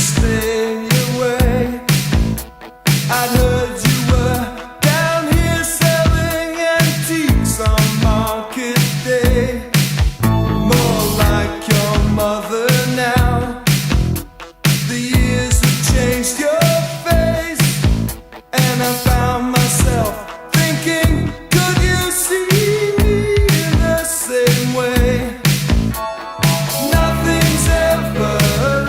stay away. I'd heard you were down here selling antiques on market day. More like your mother now. The years have changed your face, and I found myself thinking, could you see me in the same way? Nothing's everlasting.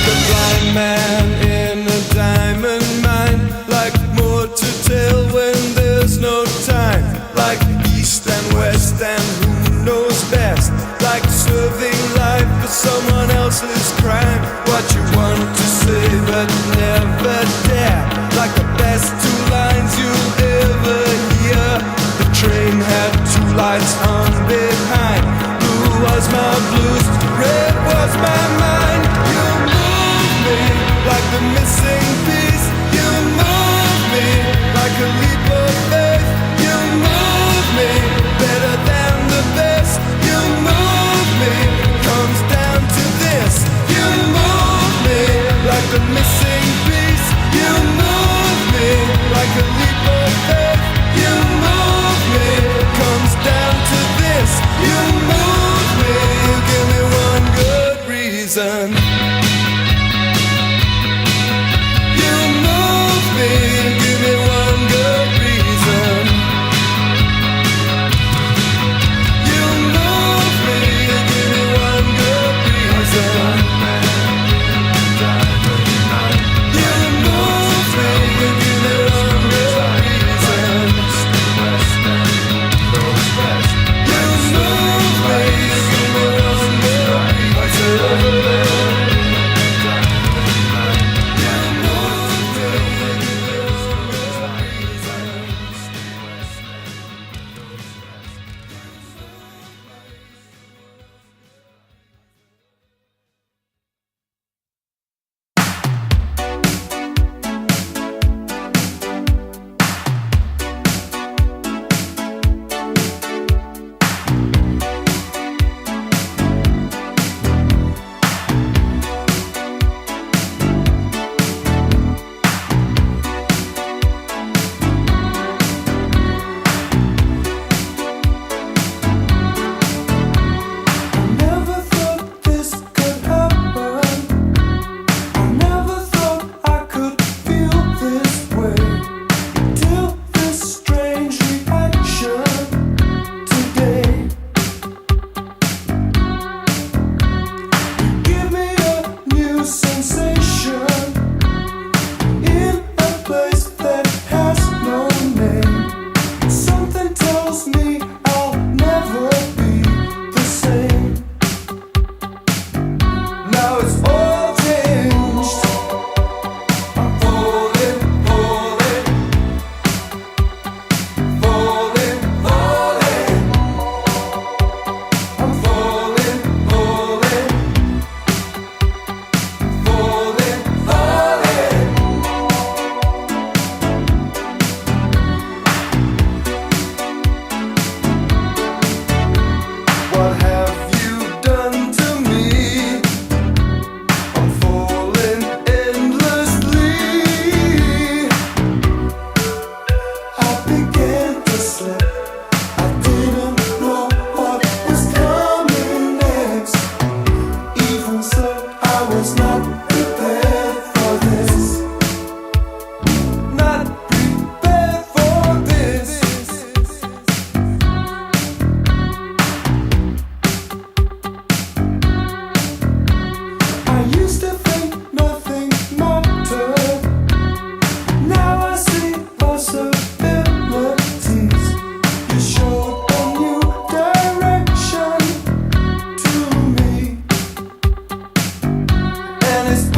Like a blind man in a diamond mine, like more to tell when there's no time, like east and west and who knows best, like serving life for someone else's crime. What you want to say but never dare, like the best two lines you'll ever hear. The train had two lights on behind. Blue was my blues, red was my mind. You move me like the missing piece. You move me like a leap of faith. You move me better than the best. You move me, comes down to this. You move me like the missing piece. You move me like a leap of faith. You move me, comes down to this. You move me, you give me one good reason. You move me, give me one good reason. You move me, give me one good reason. You move me, give me one good reason. You move me, give me one good reason. And it's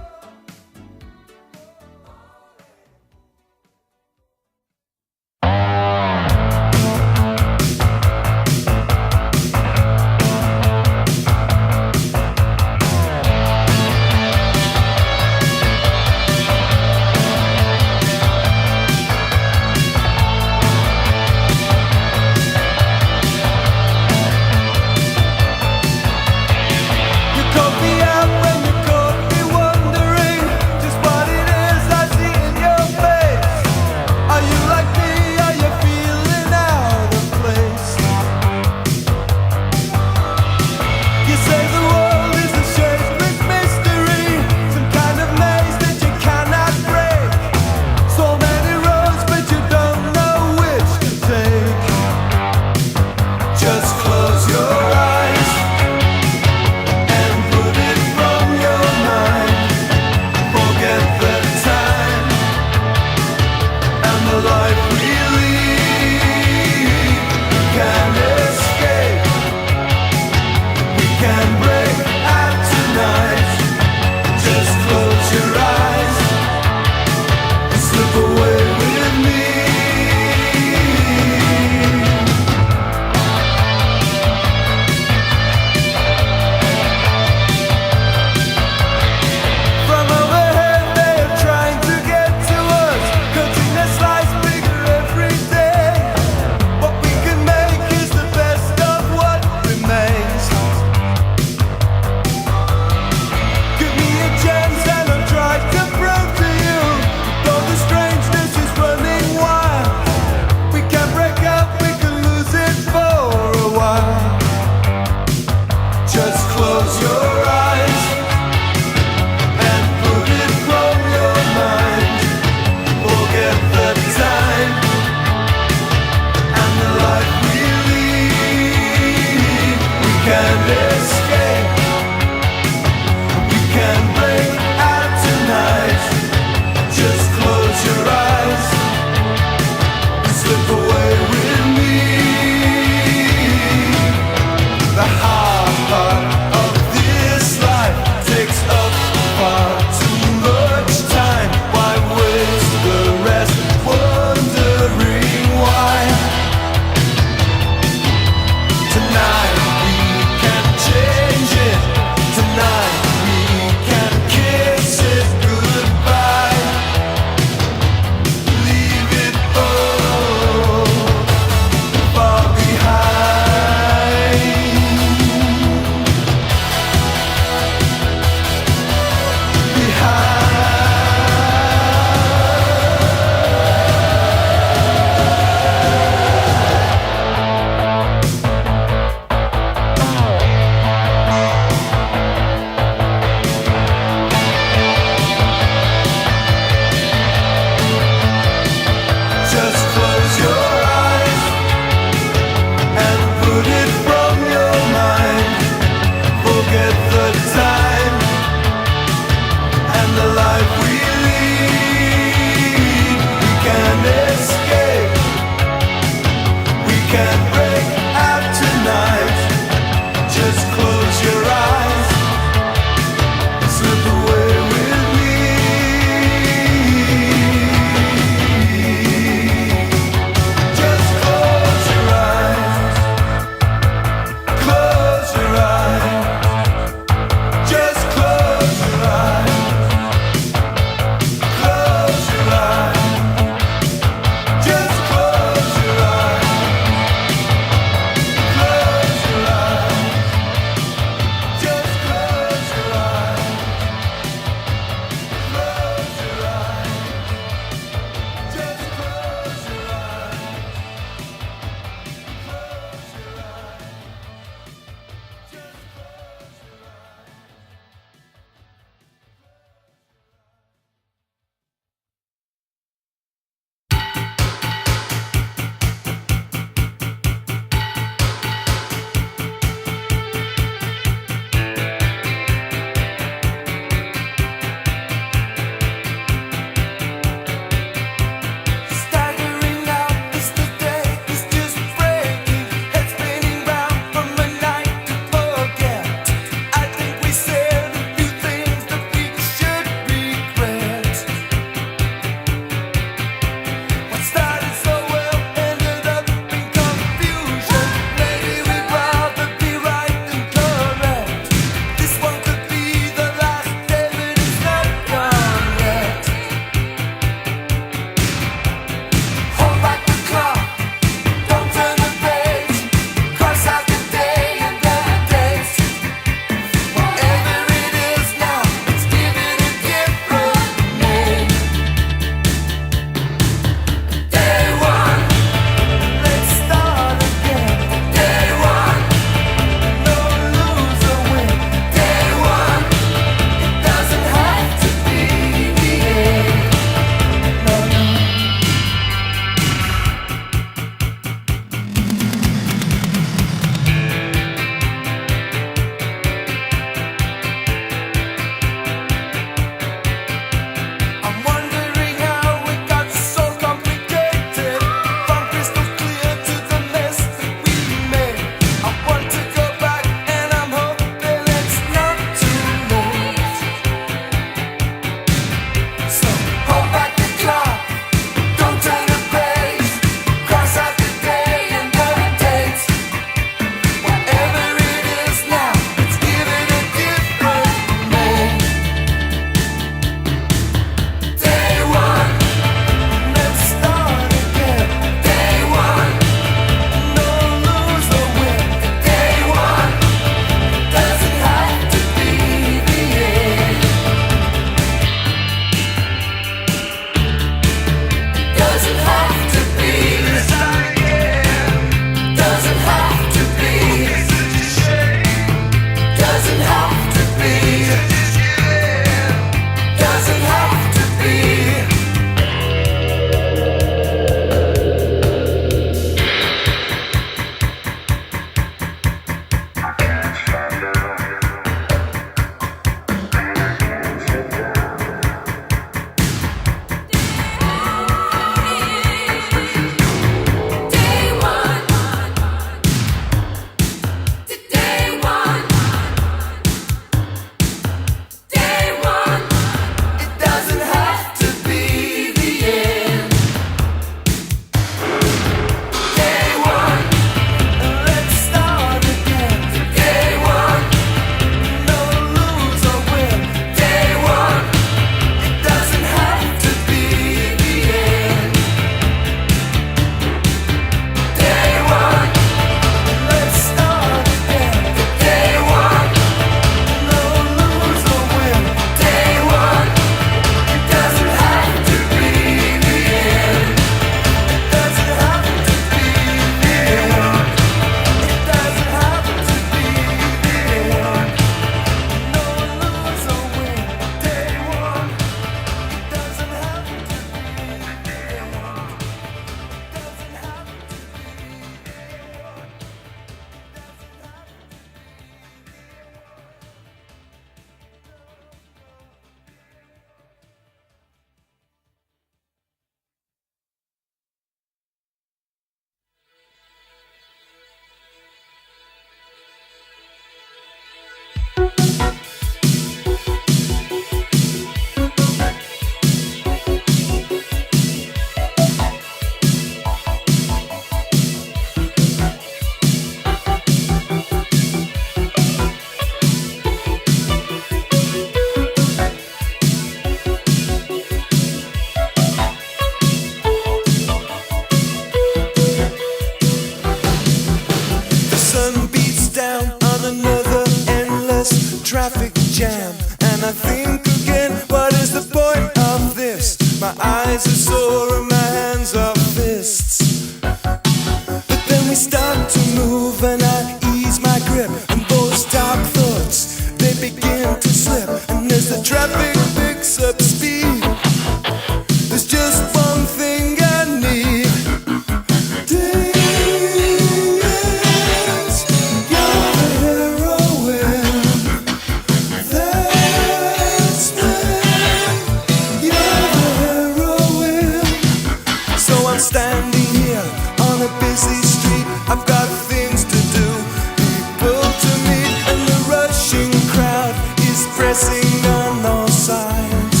standing here on a busy street. I've got things to do, people to meet, and the rushing crowd is pressing on all sides.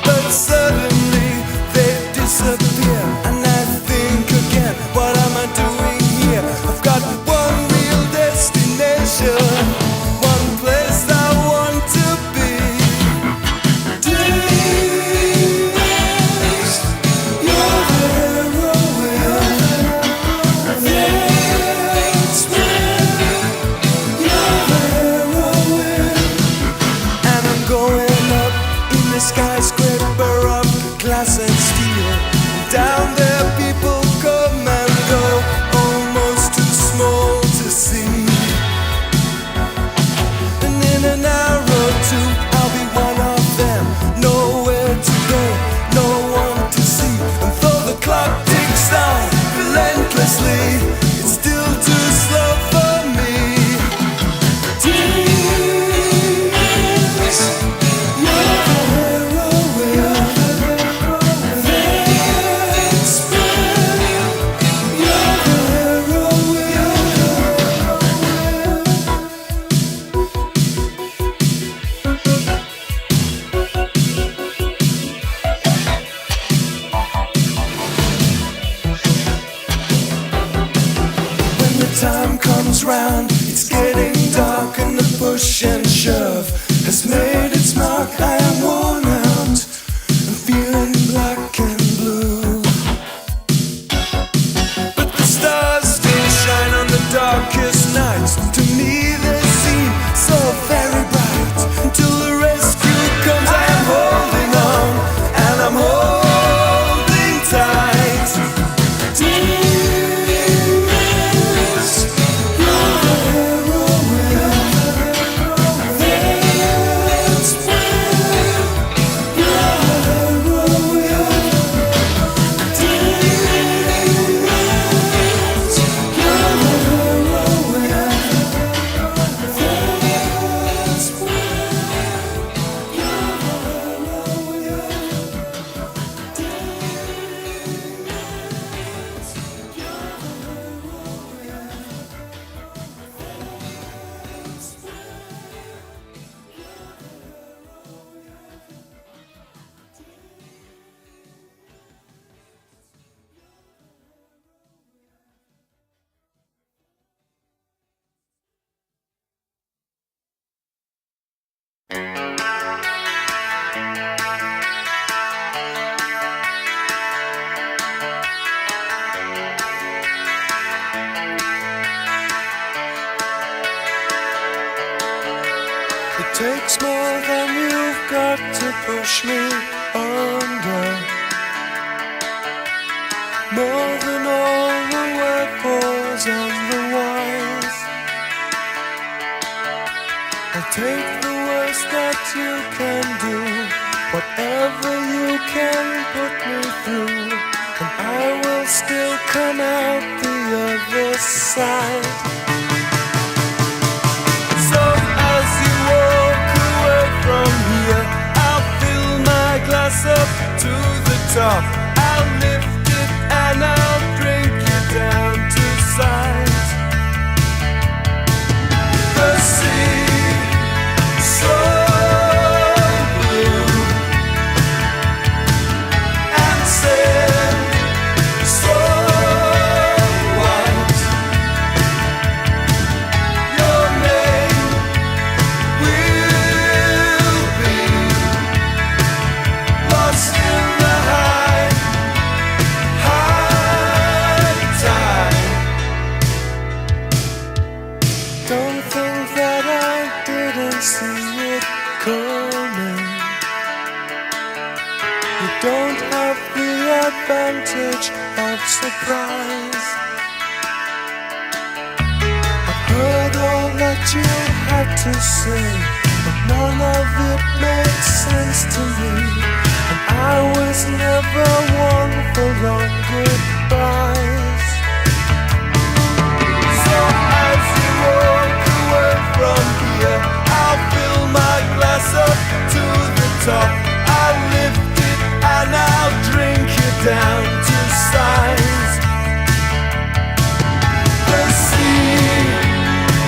But suddenly they disappear, and I think again, what am I doing here? I've got one real destination, one place I want to be. Dreams, you're the heroine. Thanks, man, you're the heroine. And I'm going up in the skyscraper of glass and steel. Down there people come and go, almost too small to see. And in an hour or two I'll be one of them, nowhere to go, no one to see. And though the clock ticks on relentlessly, it's still too slow for me. Dreams, you're the heroine. Thanks, man, you're the heroine. When the time comes round, it's getting dark, and the push and shove has made its mark. I am worn out, I'm feeling black and blue. But the stars still shine on the darkest nights. To me they seem so very bright. Until the rescue comes, I am holding on, and I'm holding tight. Dreams, you're the heroine. Thanks, man, you're the heroine. Dreams, you're the heroine. Thanks, It takes more than you've got to push me under, more than all the weapons and the wise. I'll take the worst that you can do, whatever you can put me through, and I will still come out the other side. So as you walk away from here, I'll fill my glass up to the top. I'll lift it and I'll drink you down to sight. The sea, so blue, and sand, so white. Your name will be lost in the high tide. Don't think that I didn't see it coming. You don't have the advantage of surprise. I've heard all that you had to say, but none of it made sense to me. And I was never one for long goodbyes. So as you walk away from here, I'll fill my glass up to the top. I'll lift it and I'll drink it down to size. The sea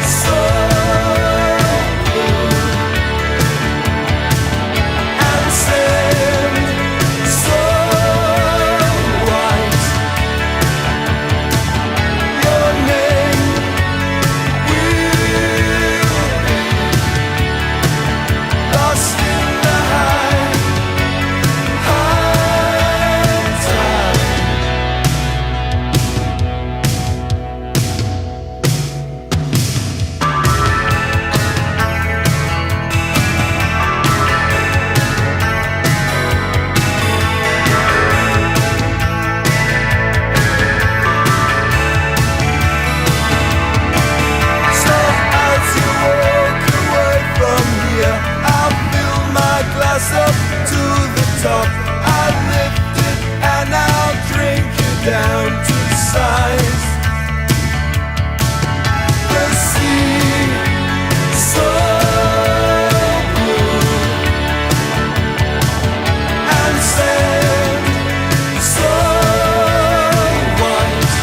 so blue and sand so white. Your name will be lost in the high tide. So as you walk away from here, I'll fill my glass up to the top. I'll lift it and I'll drink you down to size. The sea so blue and sand so white.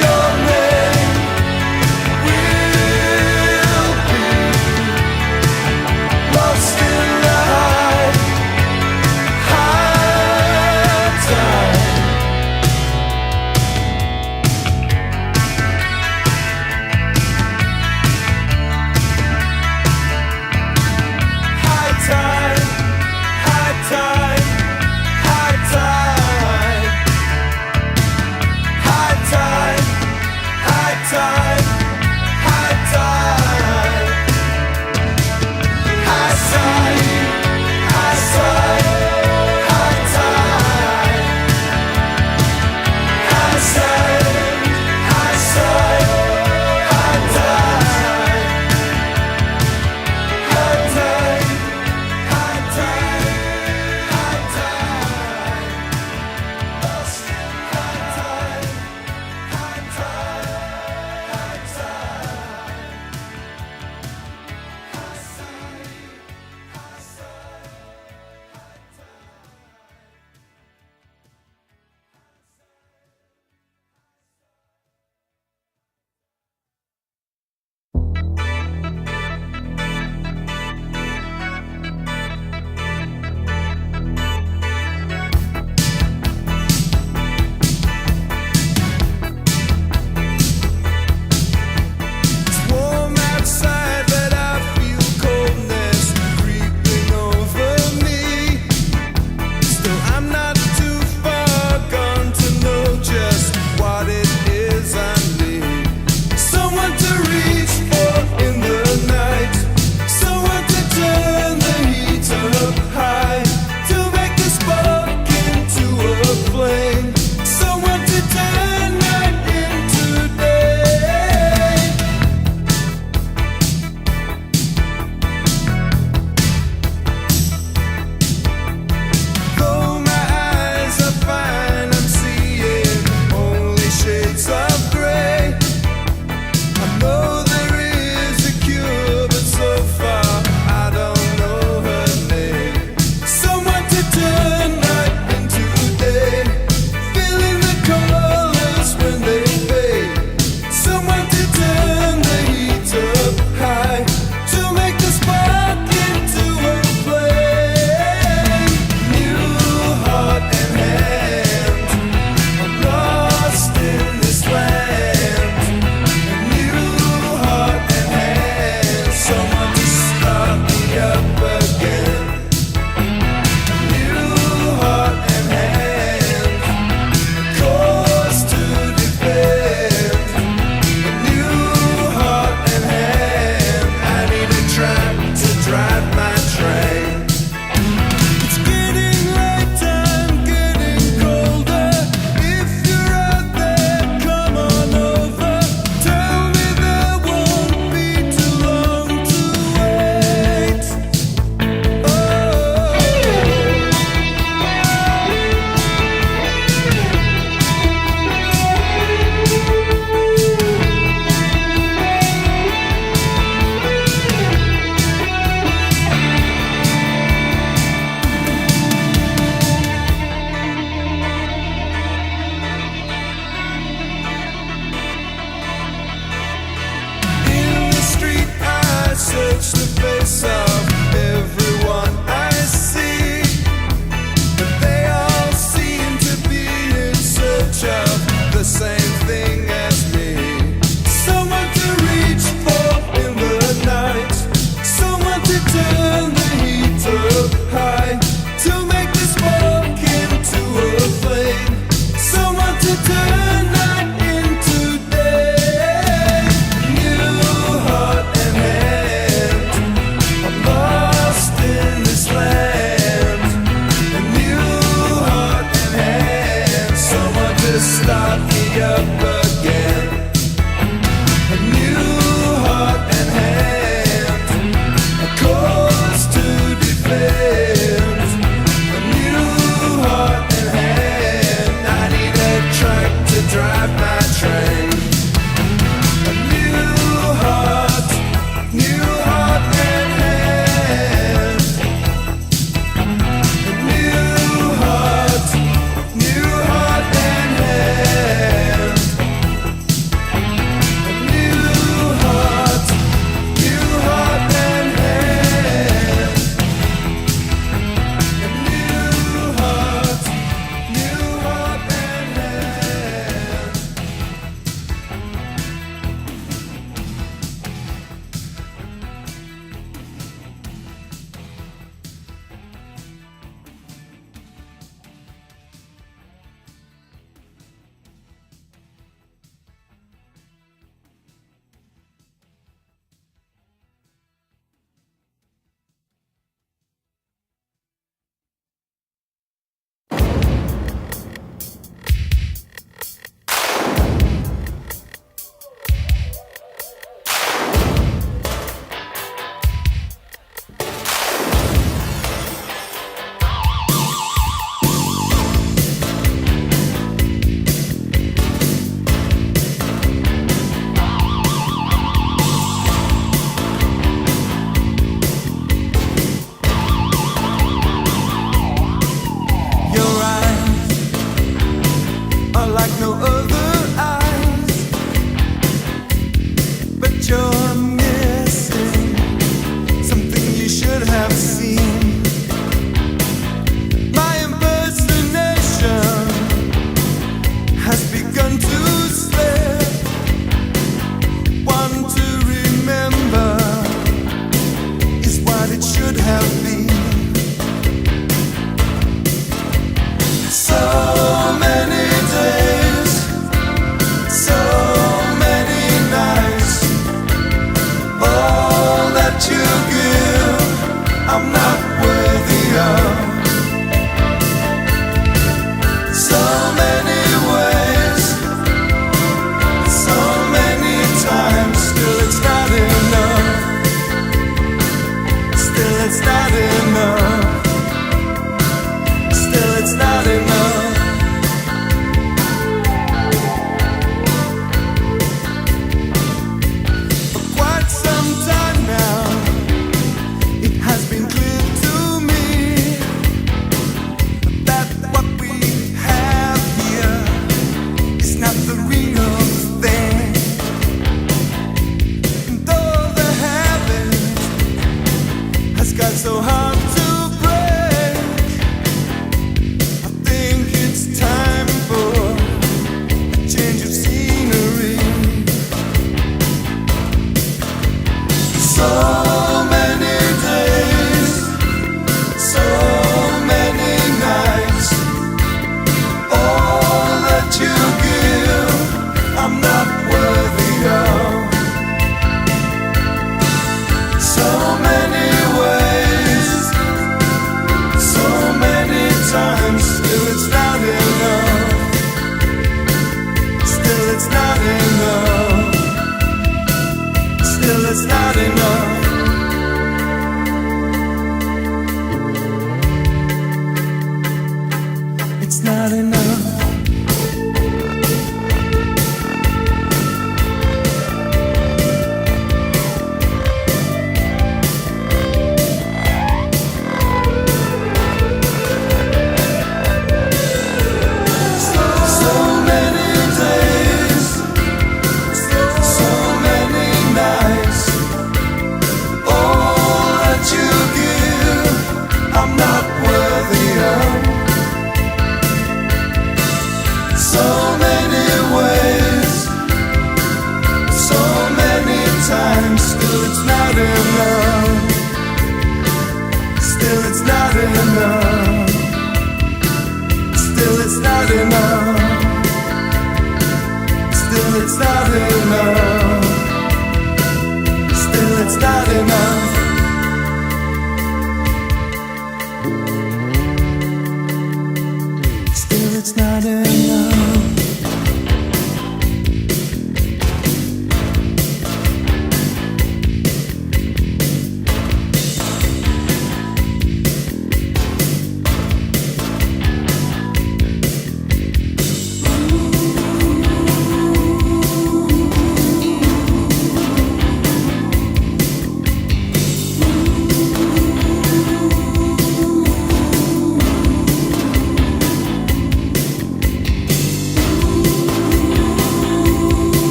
Your name will be lost in the high tide. High tide, high tide, high tide. High tide, high tide, high tide. High tide, high tide, high tide. High tide, high tide, high tide. High tide, high tide, high tide. Lost in high tide, high tide, high tide. It's warm outside, but I feel coldness creeping over me. Still, I'm not too far gone to know just what it is I need. Someone to reach for in the night. Someone to turn the heat up high. To make the spark into a flame. Someone to turn night into day. Though my like no other eyes, but you're missing something you should have seen. My impersonation has begun to slip. One to remember is what it should have been. So many days, so many nights, all that you give, I'm not worthy of. So many ways, so many times, still it's not enough. Still it's not enough. Still it's not enough. For quite some time now, it has been clear to me that what we have here is not the real thing. And though the habit has got so hard to break, I think it's time for a change of scenery. So many days, so many nights, all that you give, I'm not worthy of. So many ways, so many times, still it's not enough. Still it's not enough. Still it's not enough. It's not enough. So many days, so many nights, all that you give, I'm not worthy of. So many ways, so many times, still it's not enough. Still it's not enough. Still it's not enough. Still it's not enough. Still it's not enough. Still it's not enough.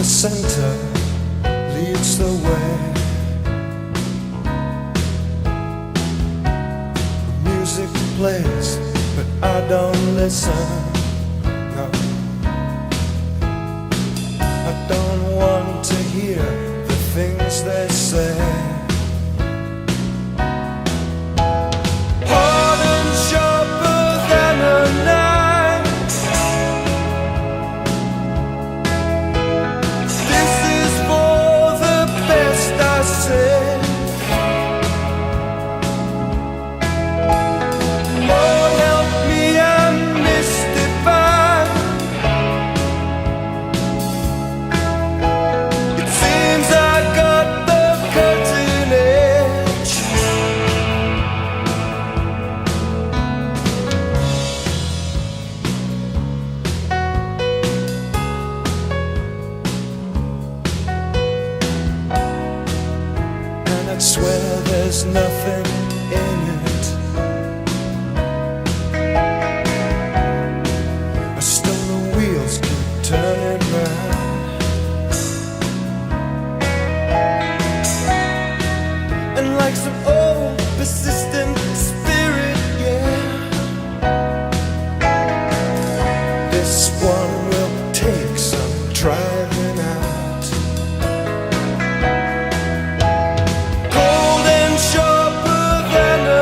the center leads the way. The music plays, but I don't listen. No, I don't want to hear the things they say. Hard and sharper than a knife, this is for the best, I say. Lord help me, I'm mystified. It seems I got the cutting edge. And I'd swear there's nothing in it. Still the wheels keep turning round, and like some old persistent spirit, yeah, this one will take some driving out. Cold and sharper than a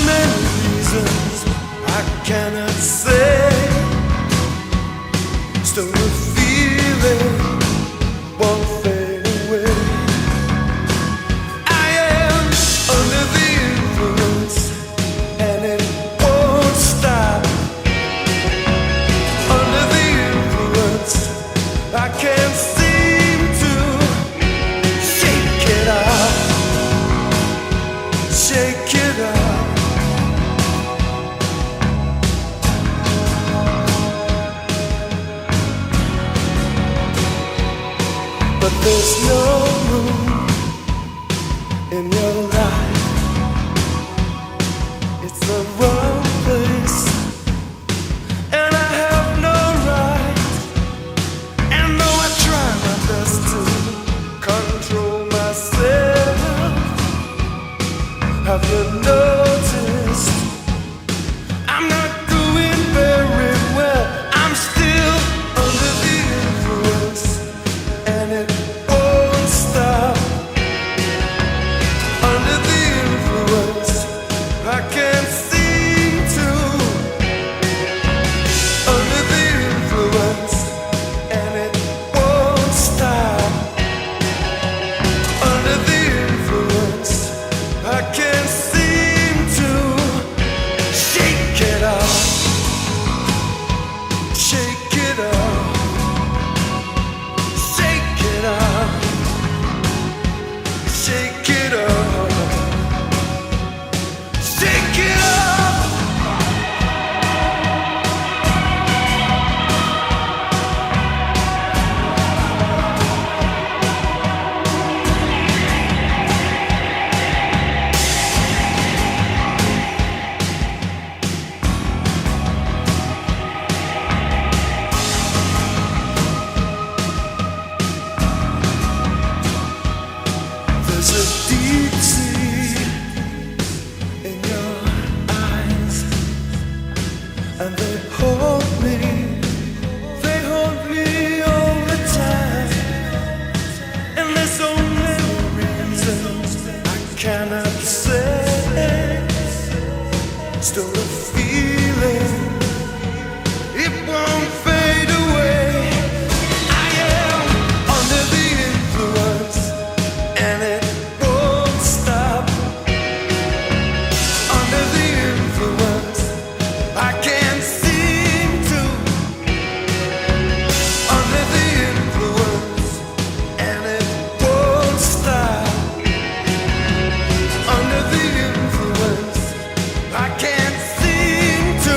many reasons I cannot say. Still the feeling won't fade away. I am under the influence and it won't stop. Under the influence, I can't seem to shake it off. Shake it off. But there's no room in your life. It's the wrong place, and I have no right. And though I try my best to control myself, have you noticed I'm not doing very well? I'm still under the influence, and it won't stop. Under the influence, I can't seem to. Under the influence, and it won't stop. Under the influence, I can't seem to shake it off. Shake it off. Shake it off. Shake it off. Shake it off. There's a deep sea in your eyes, and they hold me all the time. And there's so many reasons I cannot say. Still the feeling, it won't fade away. I am under the influence, and it won't stop. Under the influence, I can't seem to. Under the influence, and it won't stop. Under the influence, I can't seem to.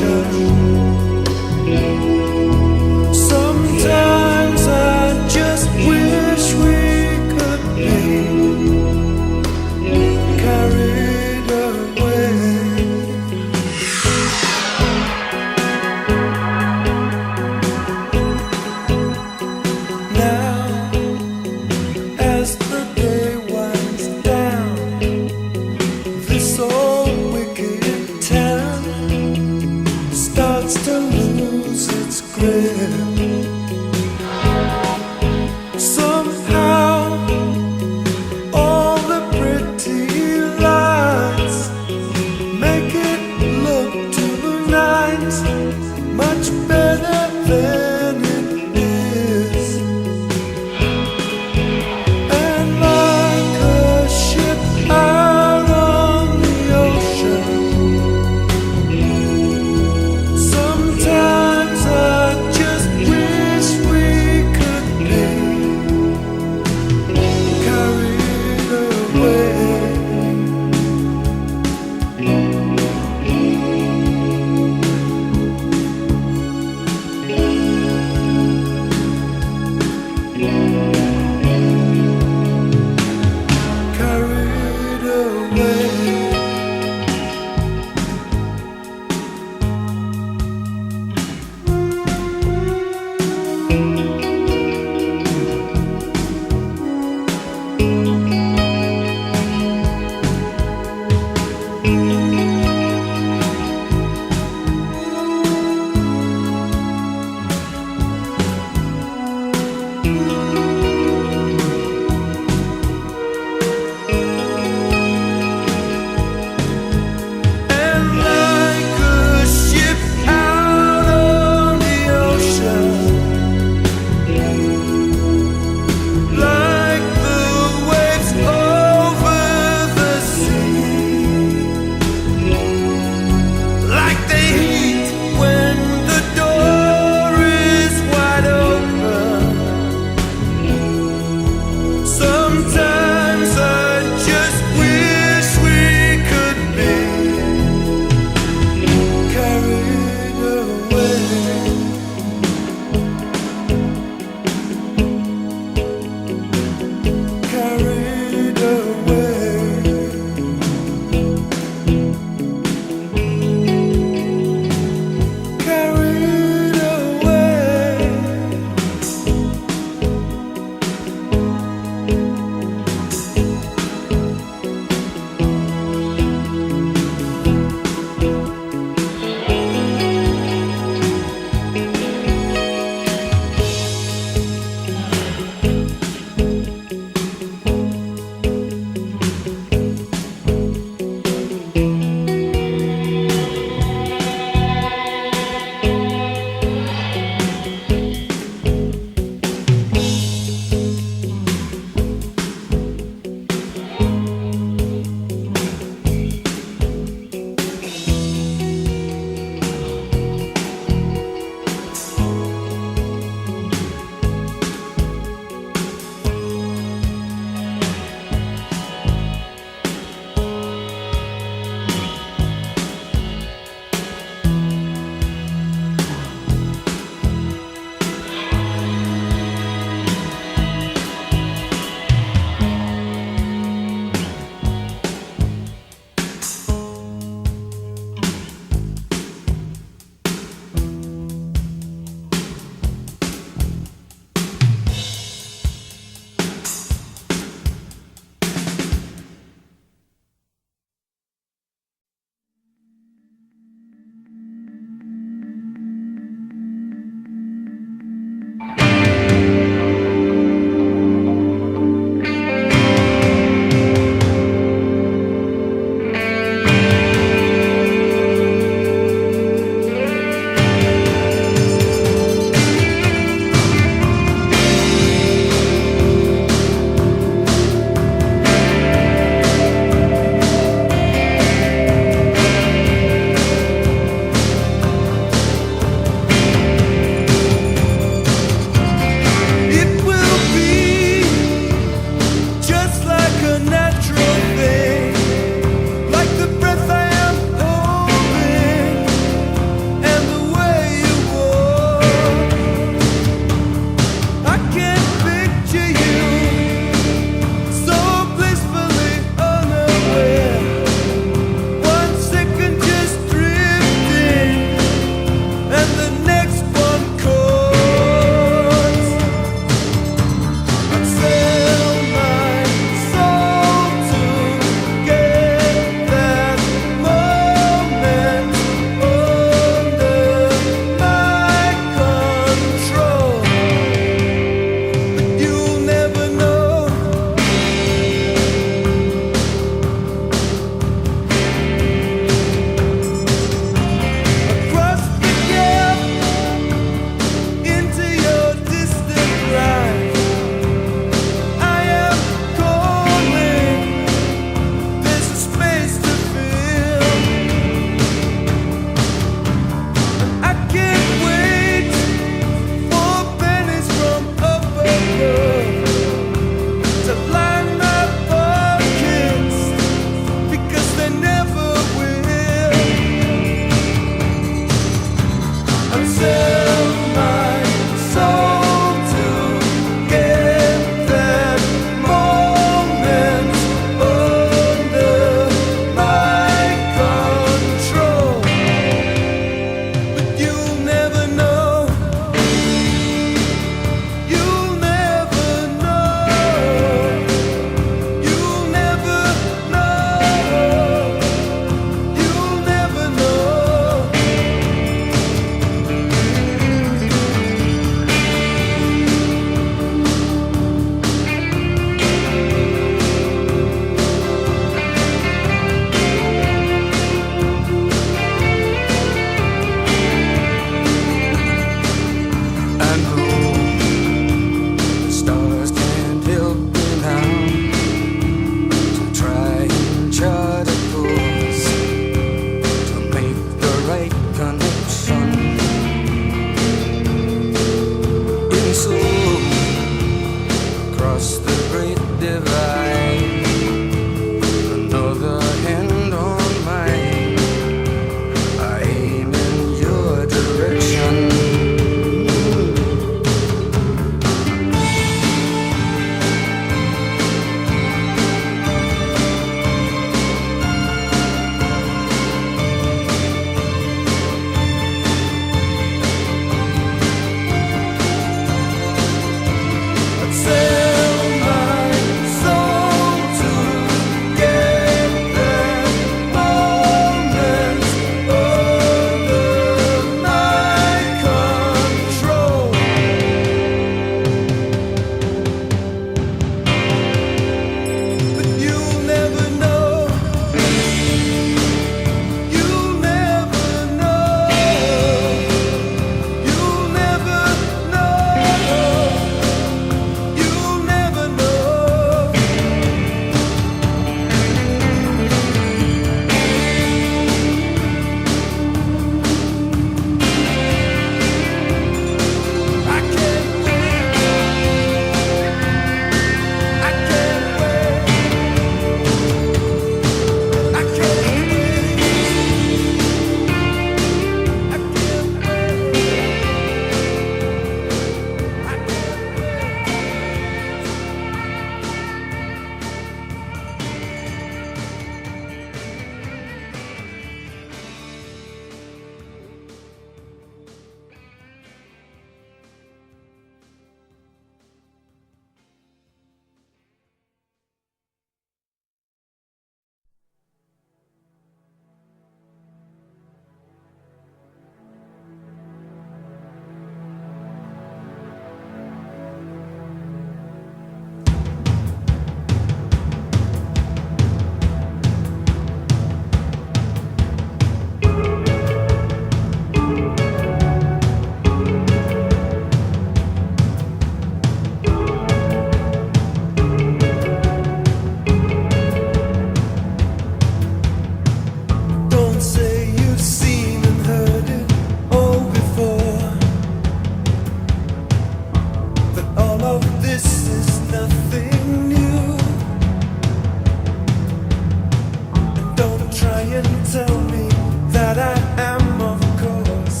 tell me that I am, of course.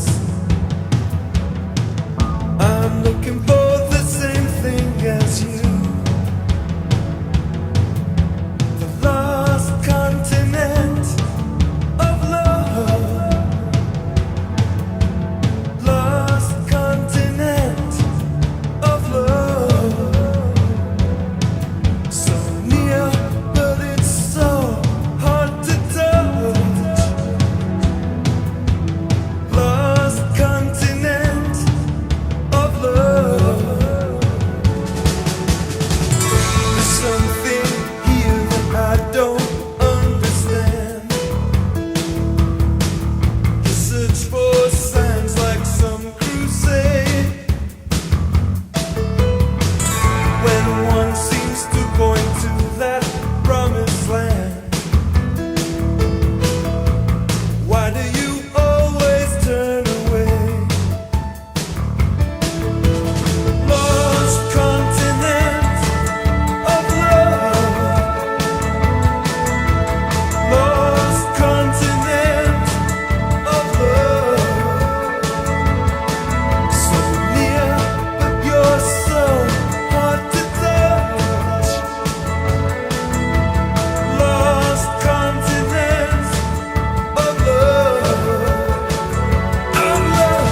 I'm looking for the same thing as you. The lost continent of love. Lost continent of love. So near, but it's so hard to touch. Lost continent of love. There's something here that I don't understand. You search for signs like some crusade, when one seems to point to that promised land. Why do you always turn away? Lost continent of love. Lost continent of love. So near, but you're so hard to touch. Lost continent of love. Of love.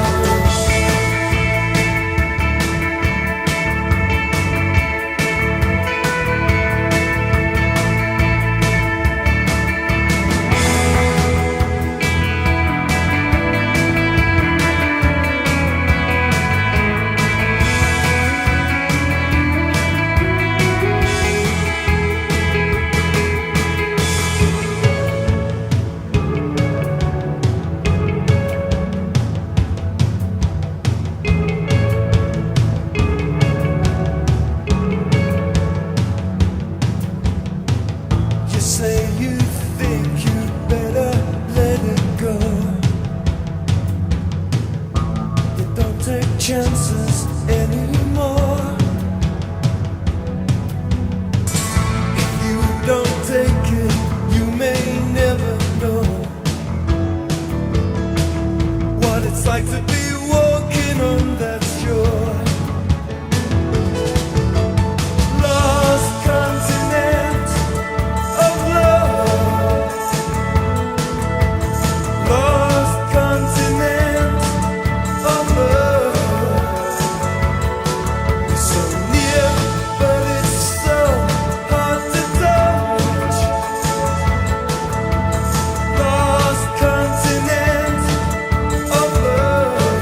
You say you think you better let it go. You don't take chances anymore. If you don't take it, you may never know what it's like to be walking on that shore. Lost continent of love. Lost continent of love. So near, but it's so hard to touch. Lost continent of love.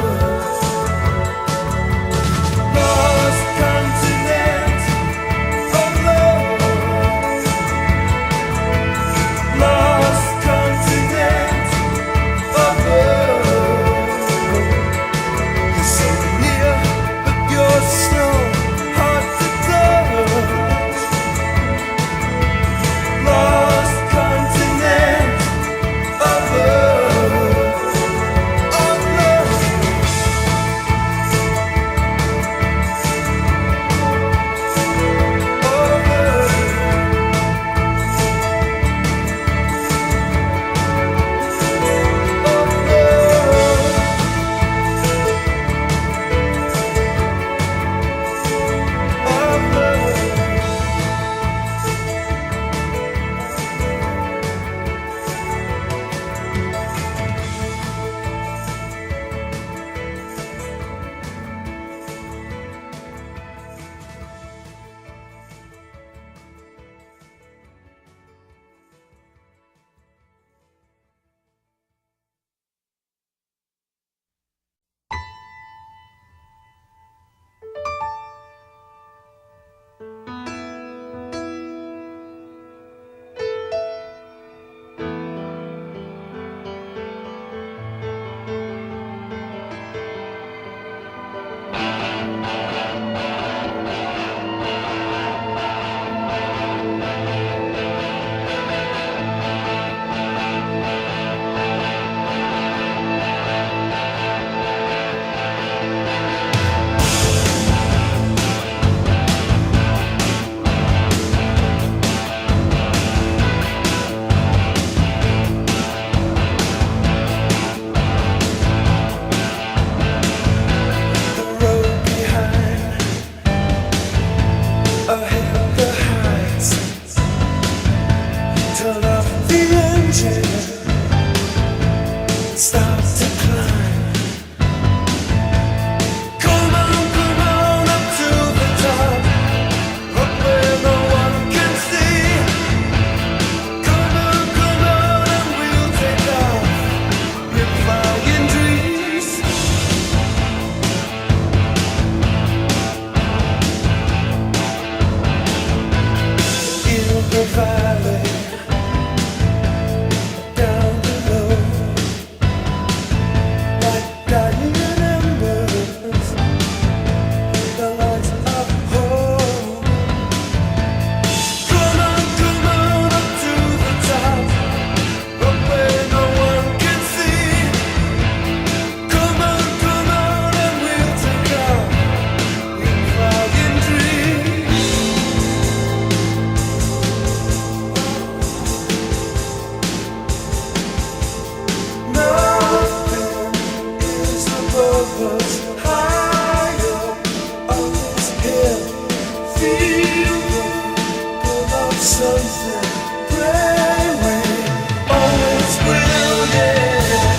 start to climb. Come on up to the top, up where no one can see. Come on and we'll take off, we're flying dreams. In the valley, down below, like dying embers, the lights of hope. Come on up to the top, up where no one can see. Come on and we'll take off, we're flying dreams. Nothing is above us, high up on this hill. Feel the pull of something, pray we always will, yeah.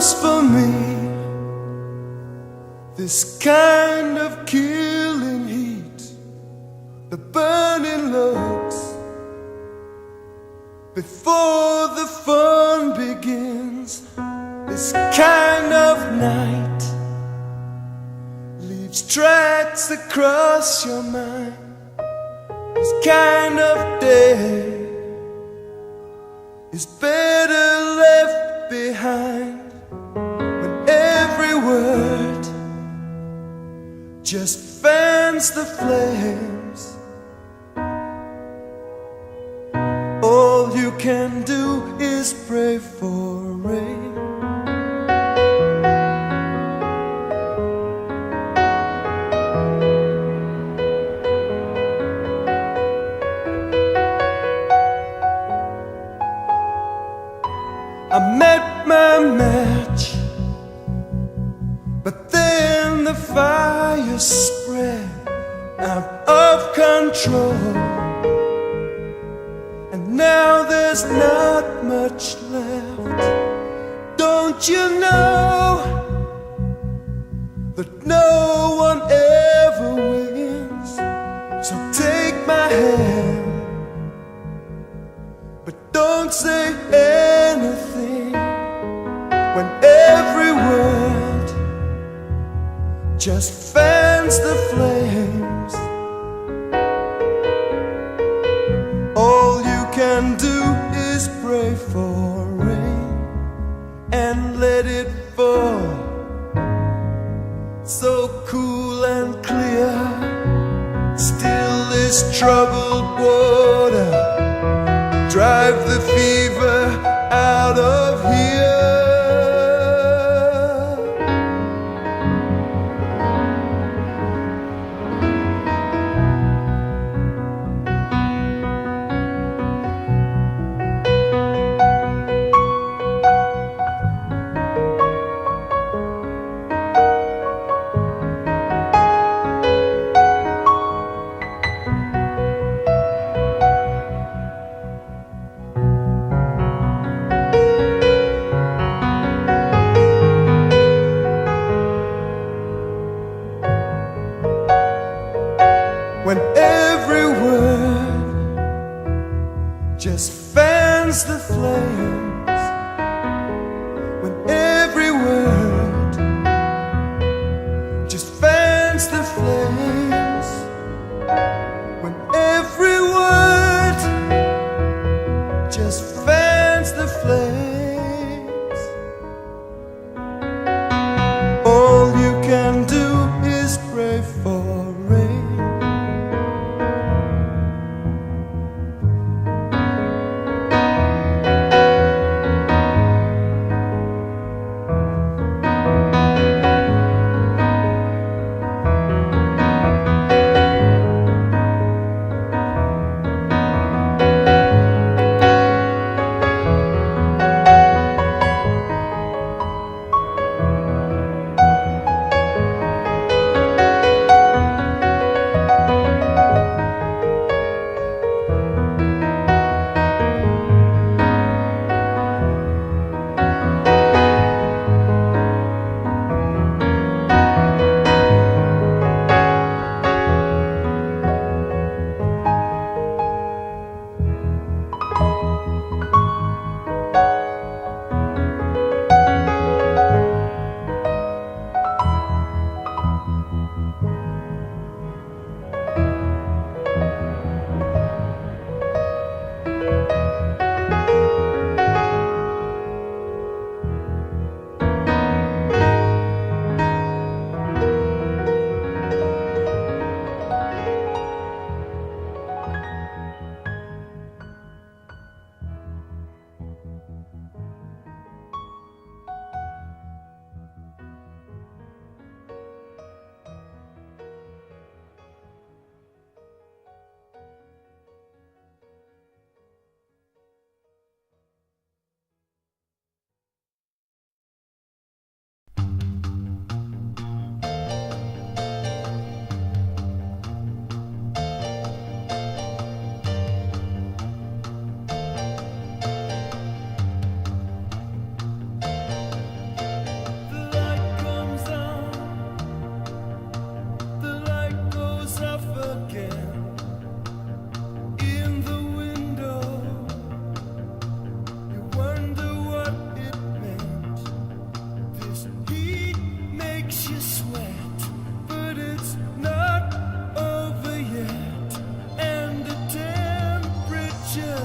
was for me. This kind of killing heat, the burning looks before the fun begins. This kind of night leaves tracks across your mind. This kind of day is better left behind, when every word just fans the flames. All you can do is pray for rain. I met my match, but then the fire spread out of control, and now there's not much left. Don't you know that no one ever wins? So take my hand, but don't say anything, when every word just fans the flames. All you can do is pray for rain and let it fall, so cool and clear. Still this troubled water, drive the fever out of here. When every word just fans the flames, when every word just fans the flames, when every word just fans the flames, all you can do is pray for rain.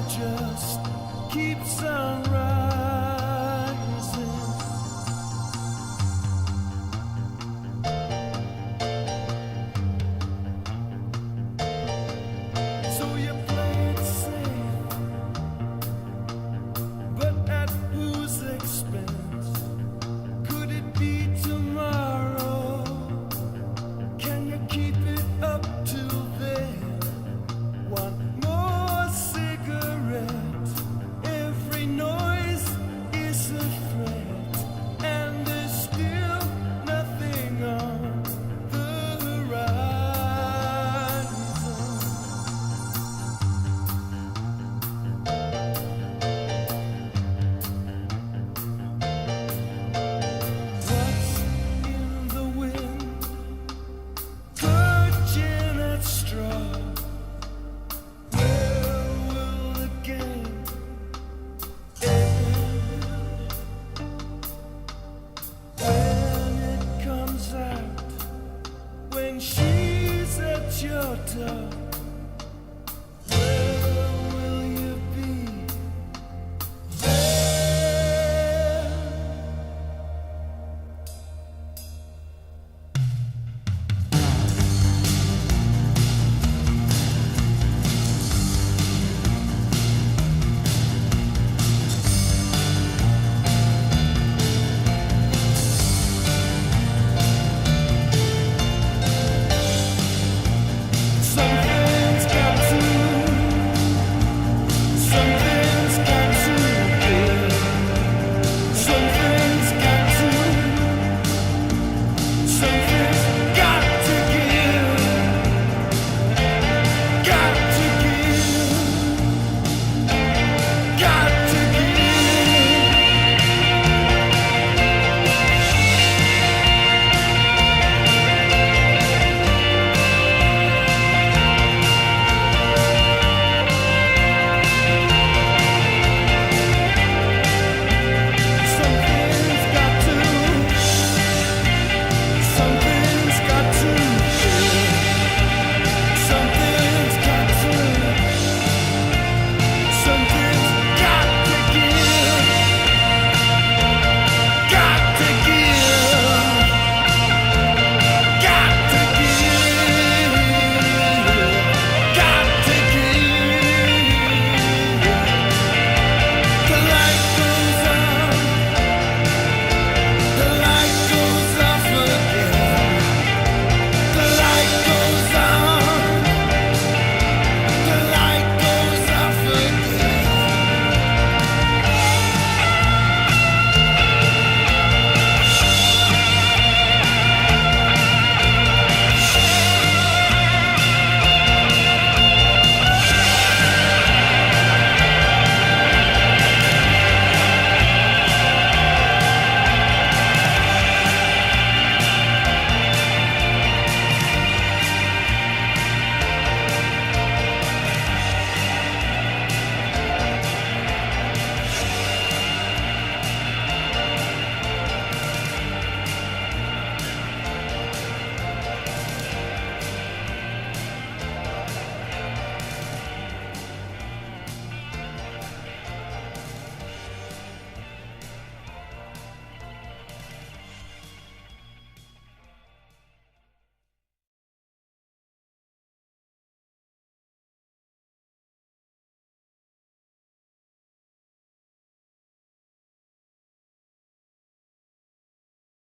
just keeps on rising.